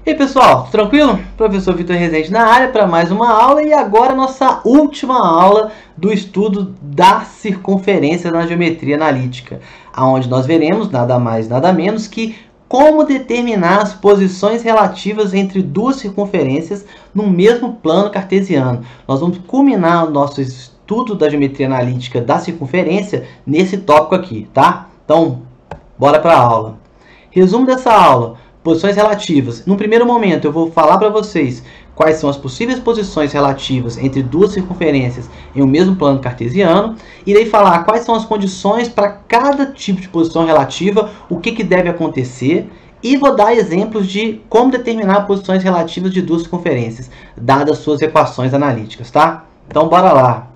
E aí pessoal, tranquilo? Professor Vitor Rezende na área para mais uma aula e agora nossa última aula do estudo da circunferência na geometria analítica, onde nós veremos nada mais nada menos que como determinar as posições relativas entre duas circunferências no mesmo plano cartesiano. Nós vamos culminar o nosso estudo da geometria analítica da circunferência nesse tópico aqui, tá? Então, bora para a aula. Resumo dessa aula. Posições relativas. No primeiro momento, eu vou falar para vocês quais são as possíveis posições relativas entre duas circunferências em um mesmo plano cartesiano. Irei falar quais são as condições para cada tipo de posição relativa, o que deve acontecer. E vou dar exemplos de como determinar posições relativas de duas circunferências, dadas suas equações analíticas, tá? Então, bora lá.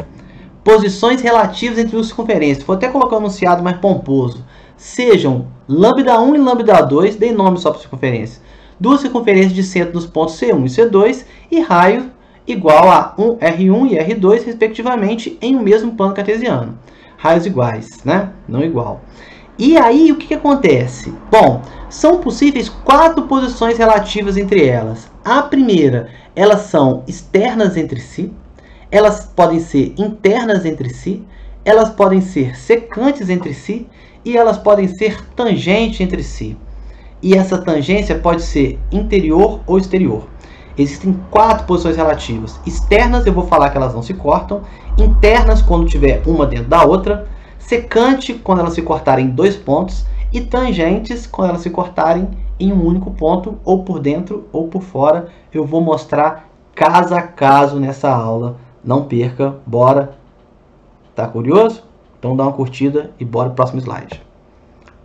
Posições relativas entre duas circunferências. Vou até colocar um enunciado mais pomposo. Sejam lambda1 e lambda2, dei nome só para circunferência. Duas circunferências de centro nos pontos C1 e C2 e raio igual a R1 e R2, respectivamente, em um mesmo plano cartesiano. Raios iguais, né? Não igual. E aí, o que acontece? Bom, são possíveis 4 posições relativas entre elas. A primeira, elas são externas entre si. Elas podem ser internas entre si. Elas podem ser secantes entre si. E elas podem ser tangentes entre si. E essa tangência pode ser interior ou exterior. Existem 4 posições relativas. Externas, eu vou falar que elas não se cortam. Internas, quando tiver uma dentro da outra. Secante, quando elas se cortarem em 2 pontos. E tangentes, quando elas se cortarem em um único ponto, ou por dentro ou por fora. Eu vou mostrar caso a caso nessa aula. Não perca, bora. Tá curioso? Então dá uma curtida e bora para o próximo slide.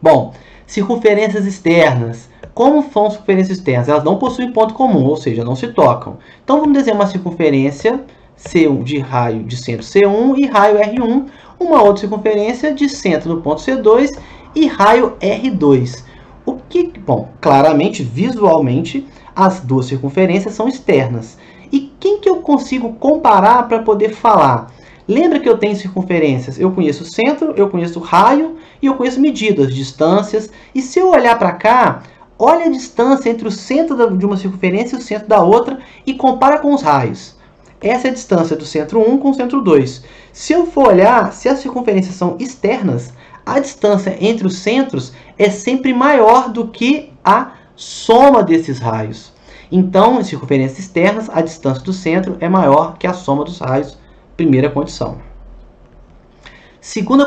Bom, circunferências externas. Como são circunferências externas? Elas não possuem ponto comum, ou seja, não se tocam. Então vamos desenhar uma circunferência C1 de raio de centro C1 e raio R1. Uma outra circunferência de centro no ponto C2 e raio R2. Bom, claramente, visualmente, as duas circunferências são externas. E quem que eu consigo comparar para poder falar? Lembra que eu tenho circunferências? Eu conheço o centro, eu conheço o raio e eu conheço medidas, distâncias. E se eu olhar para cá, olha a distância entre o centro de uma circunferência e o centro da outra e compara com os raios. Essa é a distância do centro 1 com o centro 2. Se eu for olhar, se as circunferências são externas, a distância entre os centros é sempre maior do que a soma desses raios. Então, em circunferências externas, a distância do centro é maior que a soma dos raios. Primeira condição. Segundo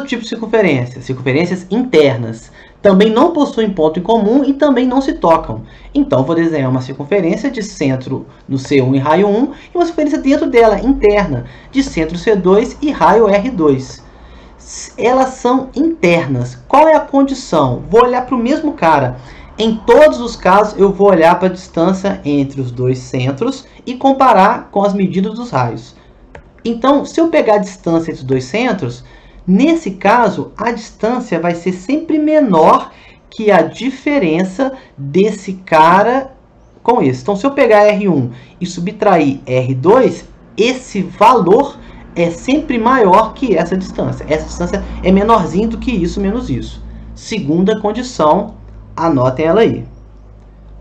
tipo de circunferência, circunferências internas. Também não possuem ponto em comum e também não se tocam. Então, vou desenhar uma circunferência de centro no C1 e raio 1 e uma circunferência dentro dela, interna, de centro C2 e raio R2. Elas são internas. Qual é a condição? Vou olhar para o mesmo cara. Em todos os casos, eu vou olhar para a distância entre os dois centros e comparar com as medidas dos raios. Então, se eu pegar a distância entre os dois centros, nesse caso, a distância vai ser sempre menor que a diferença desse cara com esse. Então, se eu pegar R1 e subtrair R2, esse valor é sempre maior que essa distância. Essa distância é menorzinha do que isso menos isso. Segunda condição, anotem ela aí.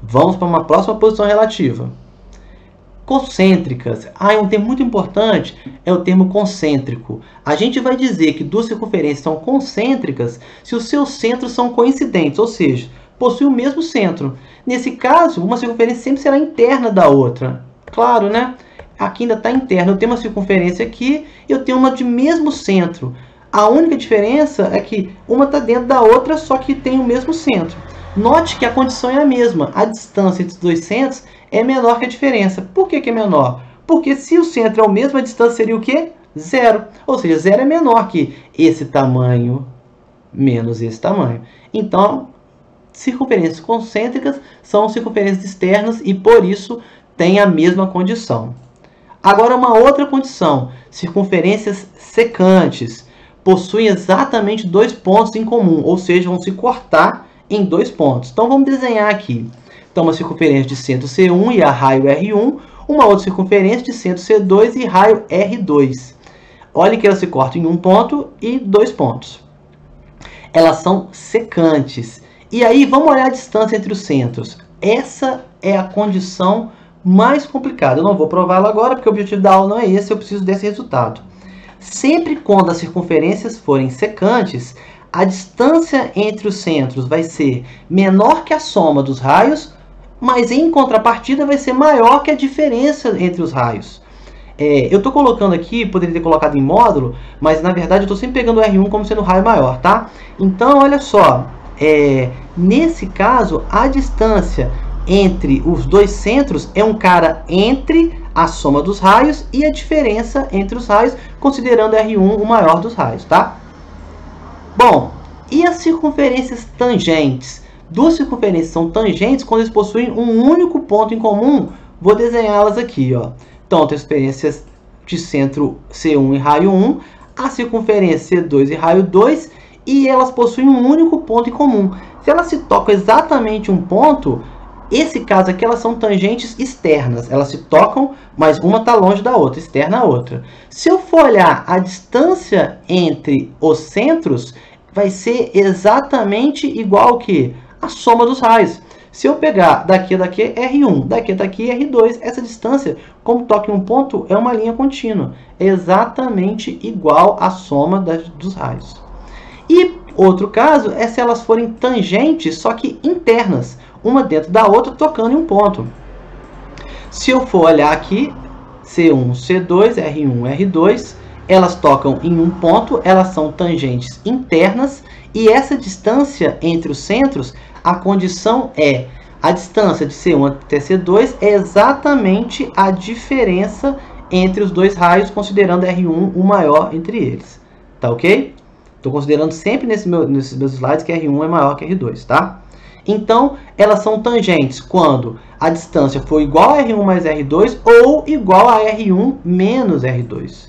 Vamos para uma próxima posição relativa. Concêntricas. É um termo muito importante, é o termo concêntrico. A gente vai dizer que duas circunferências são concêntricas se os seus centros são coincidentes, ou seja, possuem o mesmo centro. Nesse caso, uma circunferência sempre será interna da outra. Claro, né? Aqui ainda está interna. Eu tenho uma circunferência aqui e eu tenho uma de mesmo centro. A única diferença é que uma está dentro da outra, só que tem o mesmo centro. Note que a condição é a mesma. A distância entre os dois centros é menor que a diferença. Por que é menor? Porque se o centro é o mesmo, a distância seria o quê? Zero. Ou seja, zero é menor que esse tamanho menos esse tamanho. Então, circunferências concêntricas são circunferências externas e, por isso, têm a mesma condição. Agora, uma outra condição. Circunferências secantes possuem exatamente 2 pontos em comum, ou seja, vão se cortar em 2 pontos. Então, vamos desenhar aqui. Então, uma circunferência de centro C1 e a raio R1, uma outra circunferência de centro C2 e raio R2. Olha que elas se cortam em 1 ponto e 2 pontos. Elas são secantes. E aí, vamos olhar a distância entre os centros. Essa é a condição mais complicada. Eu não vou prová-la agora, porque o objetivo da aula não é esse, eu preciso desse resultado. Sempre quando as circunferências forem secantes, a distância entre os centros vai ser menor que a soma dos raios, mas em contrapartida vai ser maior que a diferença entre os raios. Eu estou colocando aqui, poderia ter colocado em módulo, mas na verdade eu estou sempre pegando o R1 como sendo o raio maior, tá? Então, olha só, nesse caso, a distância entre os dois centros é um cara entre a soma dos raios e a diferença entre os raios, considerando R1 o maior dos raios, tá? Bom, e as circunferências tangentes? Duas circunferências são tangentes quando eles possuem um único ponto em comum. Vou desenhá-las aqui, ó. Então, tem circunferências de centro C1 e raio 1, a circunferência C2 e raio 2, e elas possuem um único ponto em comum. Se elas se tocam exatamente um ponto, esse caso aqui, elas são tangentes externas. Elas se tocam, mas uma está longe da outra, externa a outra. Se eu for olhar a distância entre os centros, vai ser exatamente igual que a soma dos raios. Se eu pegar daqui a daqui R1, daqui a daqui R2, essa distância, como toca em um ponto, é uma linha contínua. É exatamente igual à soma dos raios. E outro caso é se elas forem tangentes, só que internas, uma dentro da outra, tocando em um ponto. Se eu for olhar aqui, C1, C2, R1, R2, elas tocam em um ponto, elas são tangentes internas, e essa distância entre os centros, a condição é a distância de C1 até C2 é exatamente a diferença entre os dois raios, considerando R1 o maior entre eles. Tá ok? Estou considerando sempre nesses meus slides que R1 é maior que R2, tá? Então, elas são tangentes quando a distância for igual a R1 mais R2 ou igual a R1 menos R2.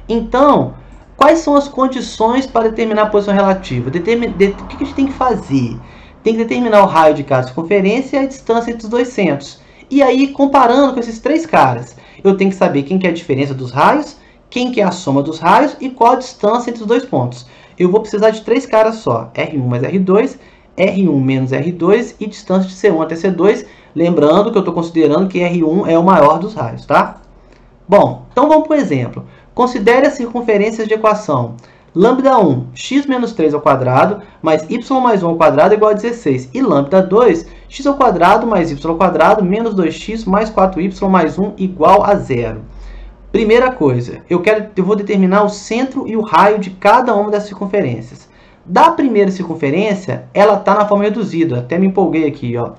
Então, quais são as condições para determinar a posição relativa? O que a gente tem que fazer? Tem que determinar o raio de cada circunferência e a distância entre os dois centros. E aí, comparando com esses três caras, eu tenho que saber quem que é a diferença dos raios, quem que é a soma dos raios e qual a distância entre os dois pontos. Eu vou precisar de três caras só, R1 mais R2, R1 menos R2 e distância de C1 até C2, lembrando que eu estou considerando que R1 é o maior dos raios, tá? Bom, então vamos para o exemplo. Considere as circunferências de equação. Lambda 1, x menos 3 ao quadrado, mais y mais 1 ao quadrado igual a 16. E lambda 2, x ao quadrado mais y ao quadrado menos 2x mais 4y mais 1 igual a 0. Primeira coisa, eu vou determinar o centro e o raio de cada uma das circunferências. Da primeira circunferência, ela está na forma reduzida. Até me empolguei aqui, ó.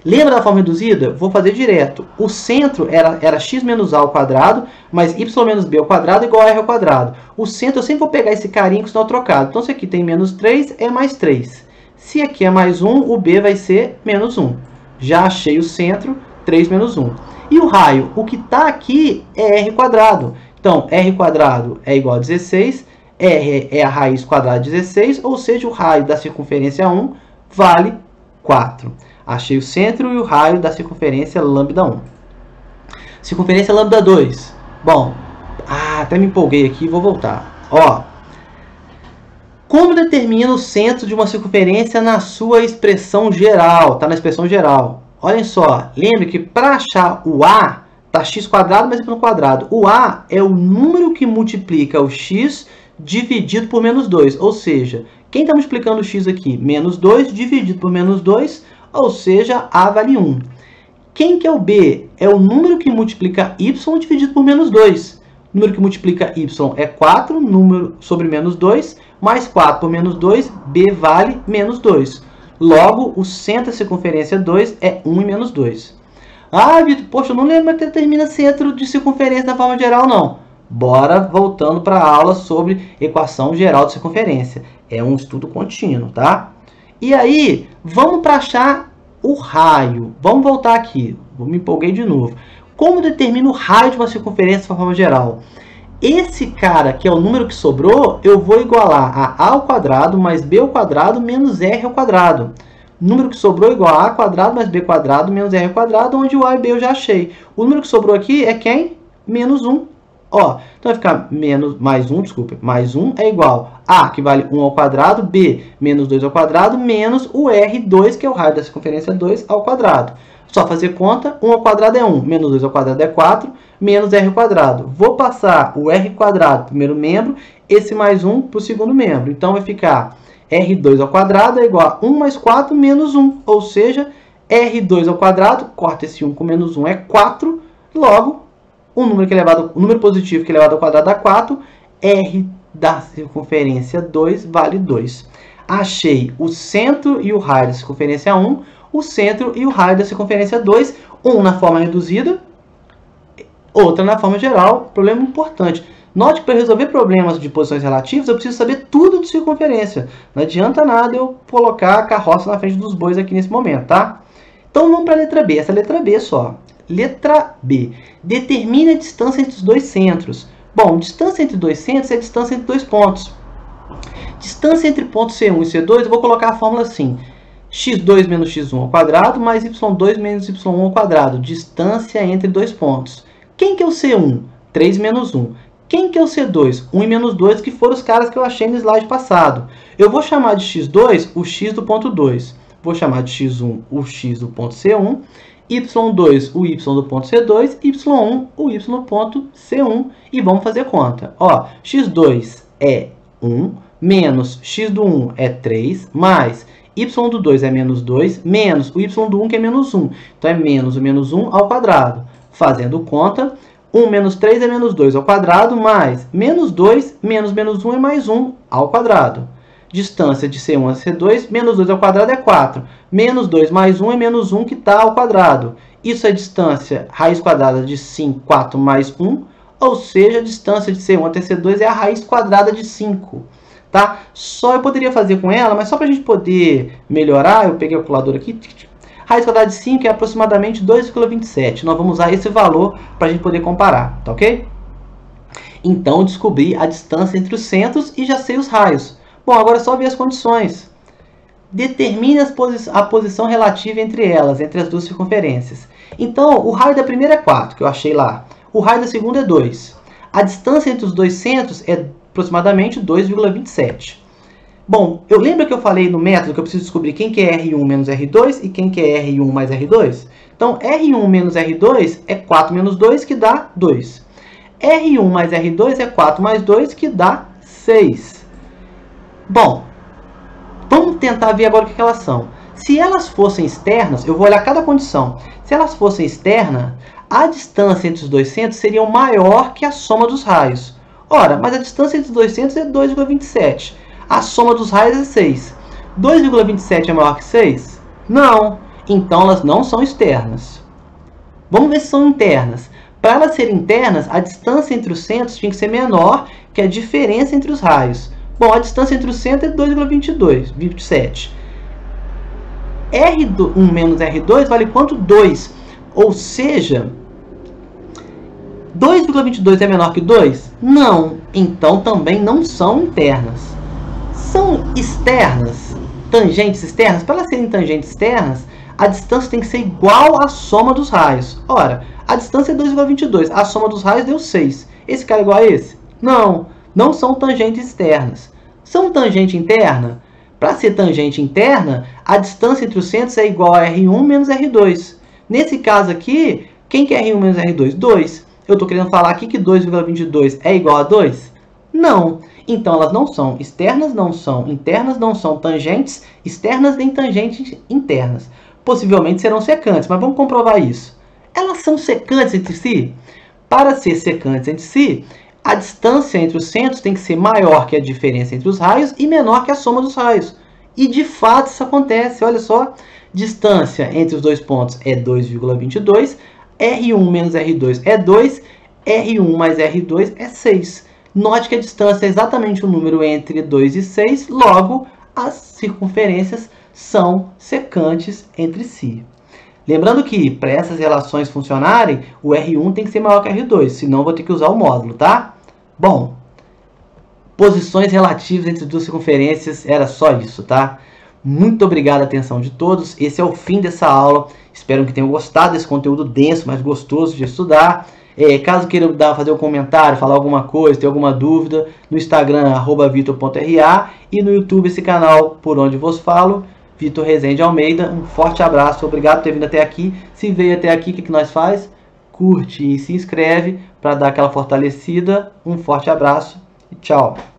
Lembra da forma reduzida? Vou fazer direto. O centro era x menos a ao quadrado, mais y menos b ao quadrado igual a r ao quadrado. O centro, eu sempre vou pegar esse carinho com o sinal trocado. Então, se aqui tem menos 3, é mais 3. Se aqui é mais 1, o b vai ser menos 1. Já achei o centro, 3 menos 1. E o raio? O que está aqui é r quadrado. Então, r quadrado é igual a 16. R é a raiz quadrada de 16, ou seja, o raio da circunferência 1 vale 4. Achei o centro e o raio da circunferência lambda 1. Circunferência lambda 2. Bom, até me empolguei aqui, vou voltar. Ó, como determina o centro de uma circunferência na sua expressão geral? Está na expressão geral. Olhem só, lembre que para achar o A, está x quadrado mais y quadrado. O A é o número que multiplica o x dividido por menos 2. Ou seja, quem está multiplicando o x aqui? Menos 2 dividido por menos 2, ou seja, A vale 1. Quem que é o B? É o número que multiplica y dividido por menos 2. O número que multiplica y é 4, número sobre menos 2, mais 4 por menos 2, B vale menos 2. Logo, o centro da circunferência 2 é 1 e menos 2. Ah, Vitor, poxa, eu não lembro como é que determina centro de circunferência na forma geral, não. Bora voltando para a aula sobre equação geral de circunferência. É um estudo contínuo, tá? E aí, vamos para achar o raio. Vamos voltar aqui. Me empolguei de novo. Como determina o raio de uma circunferência de forma geral? Esse cara, que é o número que sobrou, eu vou igualar a a ao quadrado mais b ao quadrado menos r ao quadrado. O número que sobrou é igual a quadrado mais b quadrado menos r ao quadrado, onde o a e b eu já achei. O número que sobrou aqui é quem? Menos 1. Ó, então vai ficar mais 1 é igual a, que vale 1 ao quadrado, b, menos 2 ao quadrado, menos o R2, que é o raio da circunferência 2, ao quadrado. Só fazer conta, 1 ao quadrado é 1, menos 2 ao quadrado é 4, menos R ao quadrado. Vou passar o R quadrado para o primeiro membro, esse mais 1 para o segundo membro. Então vai ficar R2 ao quadrado é igual a 1 mais 4 menos 1, ou seja, R2 ao quadrado, corta esse 1 com menos 1 é 4, logo, o número positivo que é elevado ao quadrado dá 4, R da circunferência 2 vale 2. Achei o centro e o raio da circunferência 1, o centro e o raio da circunferência 2, um na forma reduzida, outra na forma geral. Problema importante. Note que para resolver problemas de posições relativas, eu preciso saber tudo de circunferência. Não adianta nada eu colocar a carroça na frente dos bois aqui nesse momento, tá? Então vamos para a letra B. Essa letra B só. Letra B. Determine a distância entre os dois centros. Bom, distância entre dois centros é a distância entre dois pontos. Distância entre pontos C1 e C2, eu vou colocar a fórmula assim. x2 menos x1 ao quadrado mais y2 menos y1 ao quadrado. Distância entre dois pontos. Quem que é o C1? 3 menos 1. Quem que é o C2? 1 e menos 2, que foram os caras que eu achei no slide passado. Eu vou chamar de x2 o x do ponto 2. Vou chamar de x1 o x do ponto C1. y2 o y do ponto C2. y1 o y do ponto C1. E vamos fazer conta. Ó, x2 é 1, menos x do 1 é 3, mais y do 2 é menos 2, menos o y do 1 que é menos 1. Então é menos o menos 1 ao quadrado. Fazendo conta, 1 menos 3 é menos 2 ao quadrado, mais menos 2 menos menos 1 é mais 1 ao quadrado. Distância de C1 a C2, menos 2 ao quadrado é 4. Menos 2 mais 1 é menos 1 que está ao quadrado. Isso é distância, raiz quadrada de 5, 4 mais 1, ou seja, a distância de C1 até C2 é a raiz quadrada de 5. Tá? Só eu poderia fazer com ela, mas só para a gente poder melhorar, eu peguei a calculadora aqui. Raiz quadrada de 5 é aproximadamente 2,27. Nós vamos usar esse valor para a gente poder comparar, tá ok? Então, descobri a distância entre os centros e já sei os raios. Bom, agora é só ver as condições. Determine a posição relativa entre elas, entre as duas circunferências. Então, o raio da primeira é 4, que eu achei lá. O raio da segunda é 2. A distância entre os dois centros é aproximadamente 2,27. Bom, eu lembro que eu falei no método que eu preciso descobrir quem que é R1 menos R2 e quem que é R1 mais R2? Então, R1 menos R2 é 4 menos 2, que dá 2. R1 mais R2 é 4 mais 2, que dá 6. Bom, vamos tentar ver agora o que elas são. Se elas fossem externas, eu vou olhar cada condição. Se elas fossem externas, a distância entre os dois centros seria maior que a soma dos raios. Ora, mas a distância entre os dois centros é 2,27. A soma dos raios é 6. 2,27 é maior que 6? Não. Então, elas não são externas. Vamos ver se são internas. Para elas serem internas, a distância entre os centros tinha que ser menor que a diferença entre os raios. Bom, a distância entre os centros é 2,27. R1 menos R2 vale quanto? 2. Ou seja, 2,22 é menor que 2? Não. Então, também não são internas. São externas, tangentes externas. Para elas serem tangentes externas, a distância tem que ser igual à soma dos raios. Ora, a distância é 2,22. A soma dos raios deu 6. Esse cara é igual a esse? Não. Não são tangentes externas. São tangente interna? Para ser tangente interna, a distância entre os centros é igual a R1 menos R2. Nesse caso aqui, quem que é R1 menos R2? 2. Eu estou querendo falar aqui que 2,22 é igual a 2? Não. Então, elas não são externas, não são internas, não são tangentes externas nem tangentes internas. Possivelmente serão secantes, mas vamos comprovar isso. Elas são secantes entre si? Para ser secantes entre si, a distância entre os centros tem que ser maior que a diferença entre os raios e menor que a soma dos raios. E de fato isso acontece, olha só. Distância entre os dois pontos é 2,22, R1 menos R2 é 2, R1 mais R2 é 6. Note que a distância é exatamente o número entre 2 e 6, logo as circunferências são secantes entre si. Lembrando que, para essas relações funcionarem, o R1 tem que ser maior que R2, senão eu vou ter que usar o módulo, tá? Bom, posições relativas entre duas circunferências, era só isso, tá? Muito obrigado a atenção de todos, esse é o fim dessa aula. Espero que tenham gostado desse conteúdo denso, mas gostoso de estudar. Caso queira fazer um comentário, falar alguma coisa, ter alguma dúvida, no Instagram, @vitor.ra, e no YouTube, esse canal por onde vos falo, Vitor Rezende Almeida. Um forte abraço, obrigado por ter vindo até aqui. Se veio até aqui, o que nós faz? Curte e se inscreve para dar aquela fortalecida. Um forte abraço e tchau!